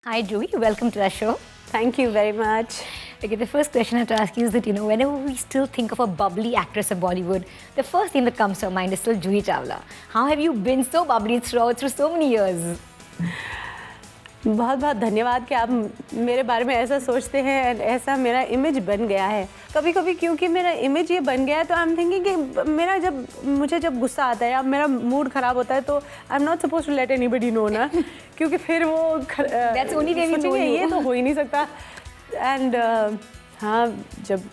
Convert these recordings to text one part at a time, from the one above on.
Hi, Joey. Welcome to our show. Thank you very much. Okay, the first question I have to ask you is that, whenever we still think of a bubbly actress of Bollywood, the first thing that comes to our mind is still Juhi Chawla. How have you been so bubbly through so many years? बहुत बहुत धन्यवाद कि आप मेरे बारे में ऐसा सोचते हैं, ऐसा मेरा इमेज बन गया है. कभी कभी क्योंकि मेरा इमेज ये बन गया है तो आई एम थिंकिंग कि मुझे जब गुस्सा आता है या मेरा मूड ख़राब होता है तो I am not suppose to let anybody know ना, क्योंकि फिर वो ये तो हो ही नहीं सकता. एंड हाँ, जब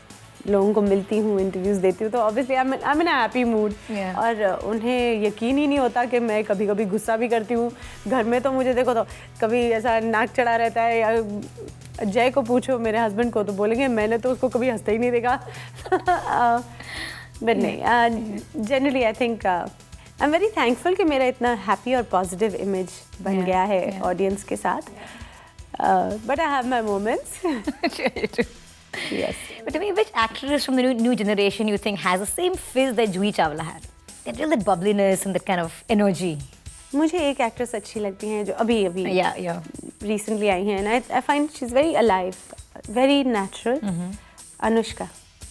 लोगों को मिलती हूँ, इंटरव्यूज़ देती हूँ तो obviously I am in a happy mood. और उन्हें यकीन ही नहीं होता कि मैं कभी कभी गुस्सा भी करती हूँ. घर में तो मुझे देखो तो कभी ऐसा नाक चढ़ा रहता है, या जय को पूछो मेरे हस्बैंड को तो बोलेंगे मैंने तो उसको कभी हंसते ही नहीं देखा. बट नहीं, generally I think I am very thankful कि मेरा इतना हैप्पी और पॉजिटिव इमेज बन गया है ऑडियंस के साथ. But I have my moments. Yes. But tell me, which actress from the new generation you think has the same fizz that Juhi Chawla had? That bubbliness and that kind of energy. मुझे एक actress अच्छी लगती हैं जो अभी Yeah. recently आई हैं, and I find she's very alive, very natural. Anushka.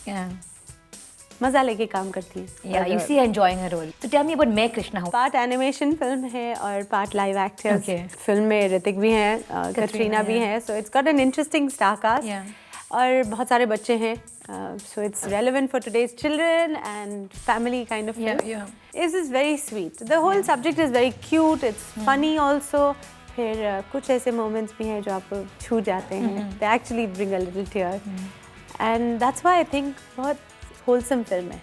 Yeah. मजा लेके काम करती है. Yeah, you see her enjoying her role. So tell me about May Krishna. Part animation film है और part live actor. Okay. Film में ऋतिक भी हैं, कटरीना भी हैं, so it's got an interesting star cast. Yeah. और बहुत सारे बच्चे हैं, so it's relevant for today's children and family kind of film. Yeah. This is very sweet. The whole subject is very cute. It's funny also. फिर कुछ ऐसे moments भी हैं जो आपको छू जाते हैं. They actually bring a little tear. And that's why I think बहुत wholesome film है.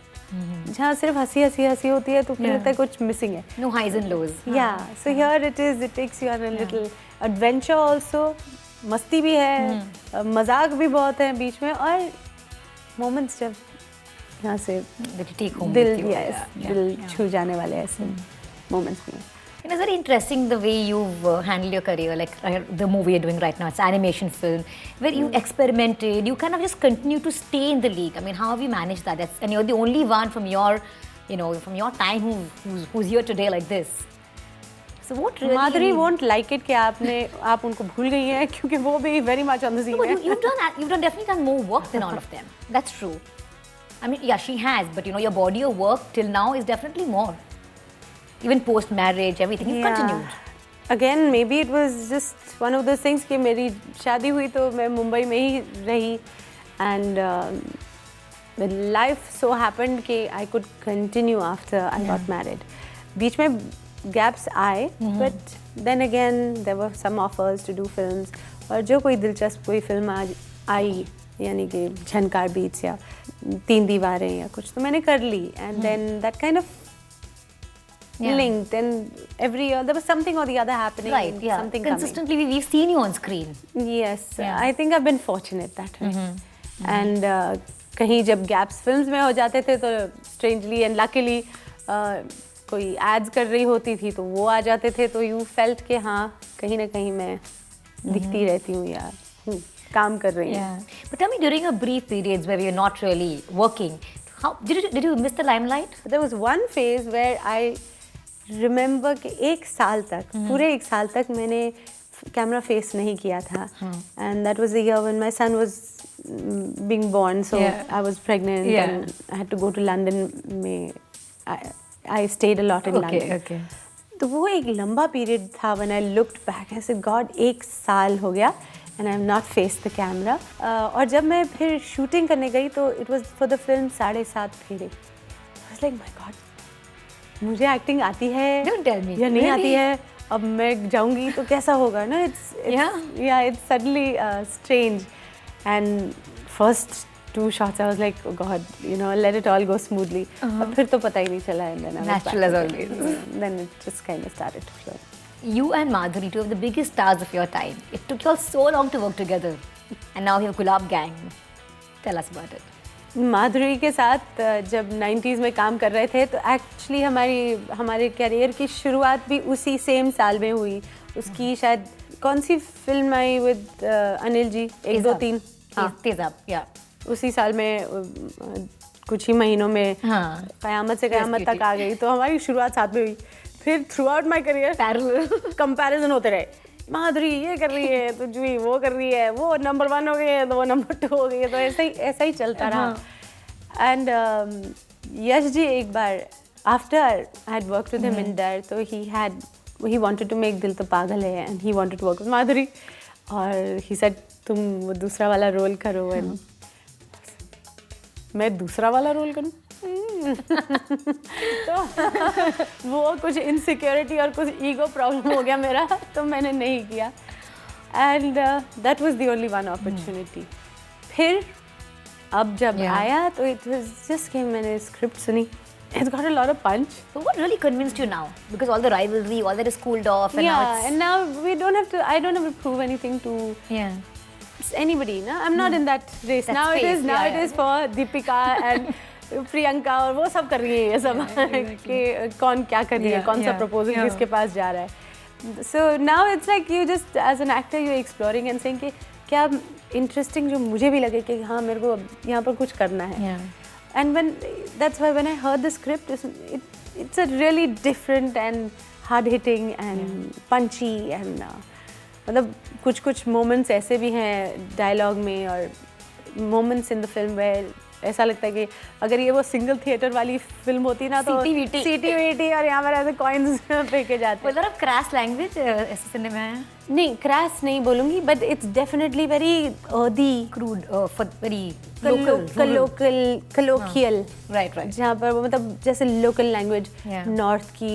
जहाँ सिर्फ हंसी होती है तो फिर लगता है कुछ missing है. No highs and lows. Yeah. So here it is. It takes you on a little adventure also. मस्ती भी है, मजाक भी बहुत है बीच में, और मोमेंट्स जब यहाँ से दिल छू जाने वाले ऐसे मोमेंट्स भी हैं. It's very interesting the way you've handled your career, like the movie you're doing right now. It's an animation film where you experimented. You kind of just continue to stay in the league. I mean, how have you managed that? And you're the only one from your, from your time who's here today like this. So what really? Madhuri won't like it कि आप उनको भूल गई हैं, क्योंकि वो भी very much on the scene. No, but you've definitely done more work than all of them. That's true. I mean, yeah, she has, but your body of work till now is definitely more. Even post marriage, everything, you've continued. Again, maybe it was just one of those things कि मेरी शादी हुई तो मैं मुंबई में ही रही, and the life so happened कि I could continue after I got married. बीच में gaps आए, but then again there were some offers to do films, और जो कोई दिलचस्प कोई फिल्म आई, यानी कि झनकार बीट्स या तीन दीवारें या कुछ, तो मैंने कर ली. And then that kind of linked, and every year there was something or the other happening. Right, yeah. Something consistently we've seen you on screen. Yes, I think I've been fortunate that way. And कहीं जब gaps films में हो जाते थे तो strangely and luckily कोई ads कर रही होती थी तो वो आ जाते थे, तो यू फेल्ट कि हाँ कहीं ना कहीं मैं दिखती रहती हूँ या काम कर रही हूँ. But tell me, during your brief periods where you're not really working, how did you miss the limelight? There was one phase where I remember कि पूरे एक साल तक मैंने कैमरा फेस नहीं किया था. And that was the year when my son was being born, so I was pregnant and I had to go to London में. I stayed a lot in London. Okay. तो वो एक लंबा period था. When I looked back, I said, God, एक साल हो गया and I have not faced the camera. और जब मैं फिर शूटिंग करने गई तो it was for the film 7.5 फेरे. I was like, my God, मुझे एक्टिंग आती है Don't tell me. या नहीं आती है, अब मैं जाऊंगी तो कैसा होगा ना. It's suddenly strange. And first 2 shots I was like, oh God, let it all go smoothly. और फिर तो पता ही नहीं चला. And then I was Natural as always. Then it just kind of started to flow. You and Madhuri, two of the biggest stars of your time. It took you all so long to work together. And now you have Gulab Gang. Tell us about it. माधुरी के साथ जब 90s में काम कर रहे थे तो actually हमारे करियर की शुरुआत भी उसी सेम साल में हुई. उसकी शायद कौन सी फिल्म आई विद अनिल जी, 1, 2, 3. तेजाब, या उसी साल में कुछ ही महीनों में क़यामत से क़यामत तक आ गई. तो हमारी शुरुआत साथ में हुई. फिर through out my career parallel comparison होते रहे. माधुरी ये कर रही है तो जूही वो कर रही है, वो नंबर 1 हो गई है तो वो नंबर 2 हो गई है, तो ऐसा ही चलता रहा। एंड यश जी एक बार after I had worked with him in Darr, तो he wanted to make दिल तो पागल है and he wanted to work with माधुरी, और he said तुम वो दूसरा वाला रोल करो। and मैं दूसरा वाला रोल करूँ? तो वो कुछ इनसिक्योरिटी और कुछ ईगो प्रॉब्लम हो गया मेरा, तो मैंने नहीं किया। And that was the only one opportunity. फिर अब जब आया तो इट वाज जस्ट कि मैंने स्क्रिप्ट सुनी, it's got a lot of punch. So what really convinced you now? Because all the rivalry, all that is cooled off, and now it's... and now we don't have to, I don't have to prove anything to anybody, na? I'm not in that race. That now space, it is for Deepika and Priyanka, और वो सब कर रही है ये सब कि कौन क्या कर रही है, कौन सा proposal किसके पास जा रहा है। So now it's like you just as an actor you're exploring and saying कि क्या interesting जो मुझे भी लगे कि हाँ मेरे को यहाँ पर कुछ करना है। And that's why when I heard the script, it's a really different and hard-hitting and punchy and मतलब कुछ moments ऐसे भी हैं dialogue में और moments in the film where ऐसा लगता है कि अगर ये वो सिंगल थिएटर वाली फिल्म होती ना तो सीटी और यहाँ पर ऐसे कॉइन्स फेंके जाते हैं। Was there a crass language ऐसे सिनेमा है? नहीं, crass नहीं बोलूँगी, but it's definitely very earthy, crude, very local, colloquial, right, जहाँ पर वो मतलब जैसे local language नॉर्थ की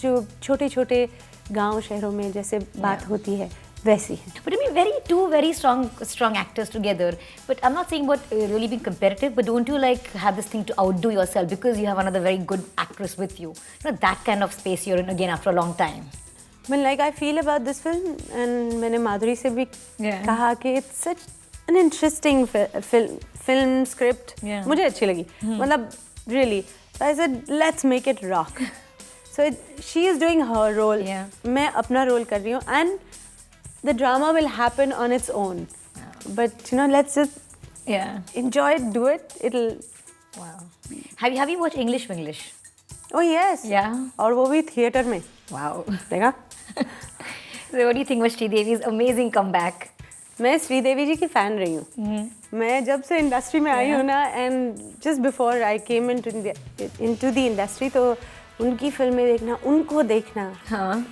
जो छोटे-छोटे गांव शहरों में जैसे बात होती है वैसी है। But I mean, two very strong actors together. But I'm not saying about really being competitive, but don't you like have this thing to outdo yourself because you have another very good actress with you? You know, that kind of space you're in again after a long time. Well, like I feel about this film, and मैंने माधुरी से भी कहा कि it's such an interesting film script. मुझे अच्छी लगी, मतलब really. So I said, let's make it rock. So she is doing her role. मैं अपना role कर रही हूँ, and the drama will happen on its own. But you know, let's just enjoy it, do it. It'll. Wow. Have you watched English? Oh yes. Yeah. और वो भी theater में. Wow. देखा? So what do you think was Sridevi's amazing comeback? मैं श्रीदेवी जी की fan रही हूँ। मैं जब से इंडस्ट्री में आई हूँ ना, and just before I came into the industry, तो उनकी फिल्में देखना, उनको देखना. हाँ.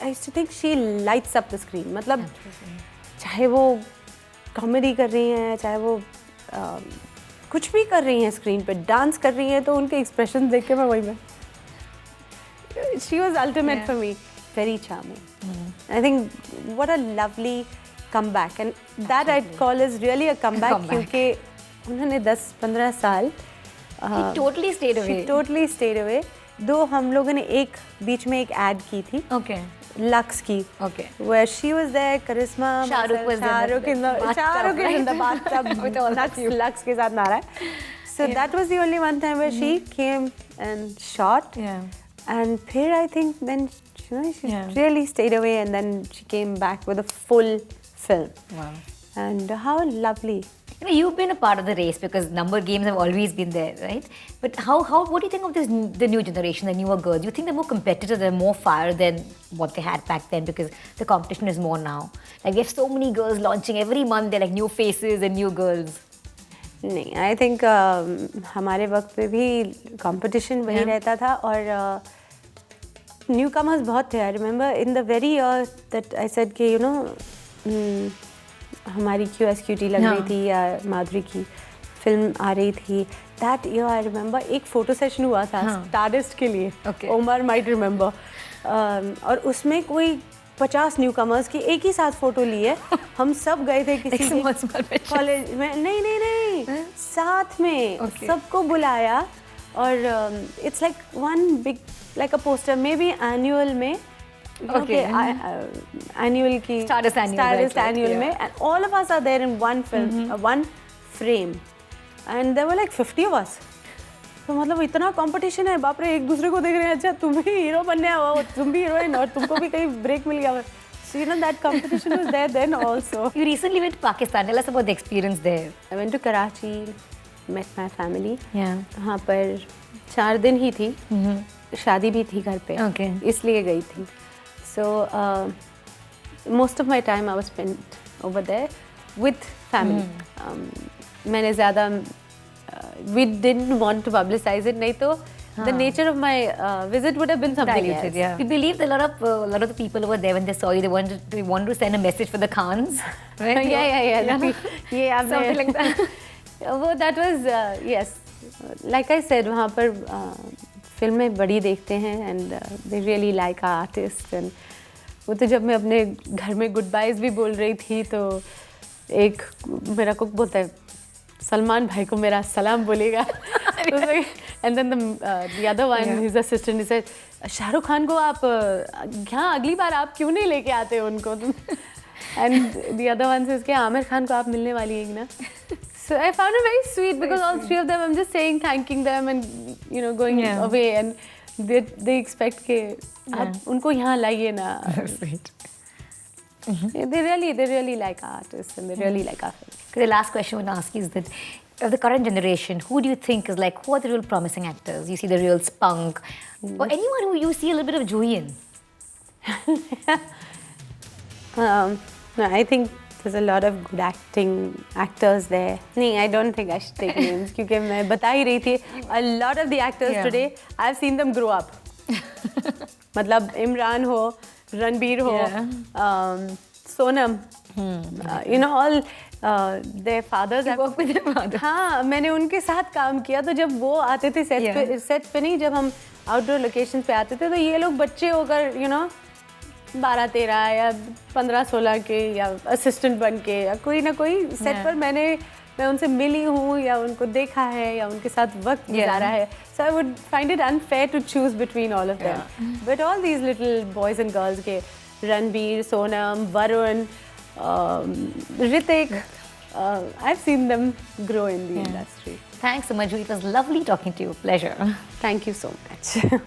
I used to think she lights up the screen. मतलब चाहे वो कॉमेडी कर रही हैं, चाहे वो कुछ भी कर रही हैं स्क्रीन पे, डांस कर रही हैं, तो उनके एक्सप्रेशन देख के मैं वही में she was ultimate for me. Very charming. I think what a lovely comeback, and that I call is really a comeback क्योंकि उन्होंने 10-15 साल She totally stayed away. She totally stayed away. दो हम लोगों ने एक बीच में एक ad की थी. Okay. Lux की. Okay. Where she was there, Karisma. Shahrukh was in the bathtub. Lux के साथ नारा है. So that was the only one time where she came and shot. Yeah. And here I think then she really stayed away, and then she came back with a full film. Wow. And how lovely. You know, you've been a part of the race because number games have always been there, right? But what do you think of the new generation, the newer girls? Do you think they're more competitive, they're more fire than what they had back then because the competition is more now? Like we have so many girls launching every month, they're like new faces and new girls. नहीं, I think हमारे वक्त पे भी competition वही रहता था और newcomers बहुत थे. I remember in the very year that I said कि you know हमारी QSQT लग रही थी या माधुरी की फिल्म आ रही थी. That year I remember एक फोटो सेशन हुआ था स्टारडस्ट के लिए. Omar might remember. और उसमें कोई 50 न्यूकमर्स की एक ही साथ फोटो ली है. हम सब गए थे किसी कॉलेज में. नहीं साथ में सबको बुलाया और it's like one big like a poster may be annual में annual की Stardust annual में, and all of us are there in one film, one frame, and there were like 50 of us. तो मतलब इतना कंपटीशन है, बाप रे, एक दूसरे को देख रहे हैं. अच्छा तुम भी हीरो बनने आओ, तुम भी हीरोइन, और तुमको भी कहीं ब्रेक मिल गया. So you know that competition was there then also. You recently went to Pakistan. Tell us about the experience there. I went to Karachi, met my family. Yeah. वहाँ पर 4 दिन ही थी. शादी भी थी घर पे. Okay. इसलिए गई थी. So most of my time I was spent over there with family. मैंने ज़्यादा we didn't want to publicize it, नहीं तो the nature of my visit would have been something else. Diluted, yeah. We believe that a lot of the people over there, when they saw you, they wanted to send a message for the Khans, right? Yeah. ये आपने Something like that. वो that was yes, like I said, वहाँ पर फिल्में बड़ी देखते हैं and they really like our artists. And वो तो जब मैं अपने घर में गुड बाइज भी बोल रही थी तो एक मेरा कुक बोलता है सलमान भाई को मेरा सलाम बोलेगा. And then the other one, his assistant, he said, Shahrukh Khan को आप यहाँ अगली बार आप क्यों नहीं लेके आते हो उनको तुम? And the other one says कि आमिर खान को आप मिलने वाली है ना? So I found it very sweet because all three of them, I'm just saying, thanking them and going away, and they expect कि आप उनको यहाँ लाइए ना. Sweet. They really like artists and they really like our film. The last question I want to ask you is that of the current generation, who do you think is like, who are the real promising actors? You see the real spunk, or anyone who you see a little bit of joy in? No, I think there's a lot of good actors there. नहीं, I don't think I should take names क्योंकि मैं बता ही रही थी. A lot of the actors today, I've seen them grow up. मतलब इमरान हो, रणबीर हो, Sonam, all their fathers. You work with their father. हाँ, मैंने उनके साथ काम किया तो जब वो आते थे सेट पे नहीं, जब हम आउटडोर लोकेशन पे आते थे तो ये लोग बच्चे होकर 12-13 या 15-16 के या असिस्टेंट बन के या कोई ना कोई सेट पर मैं उनसे मिली हूँ या उनको देखा है या उनके साथ वक्त गुजारा है. So I would find it unfair to choose between all of them. But all these little boys and girls के Ranbir, Sonam, Varun, Hrithik, I've seen them grow in the industry. Thanks so much. It was lovely talking to you. Pleasure. Thank you so much.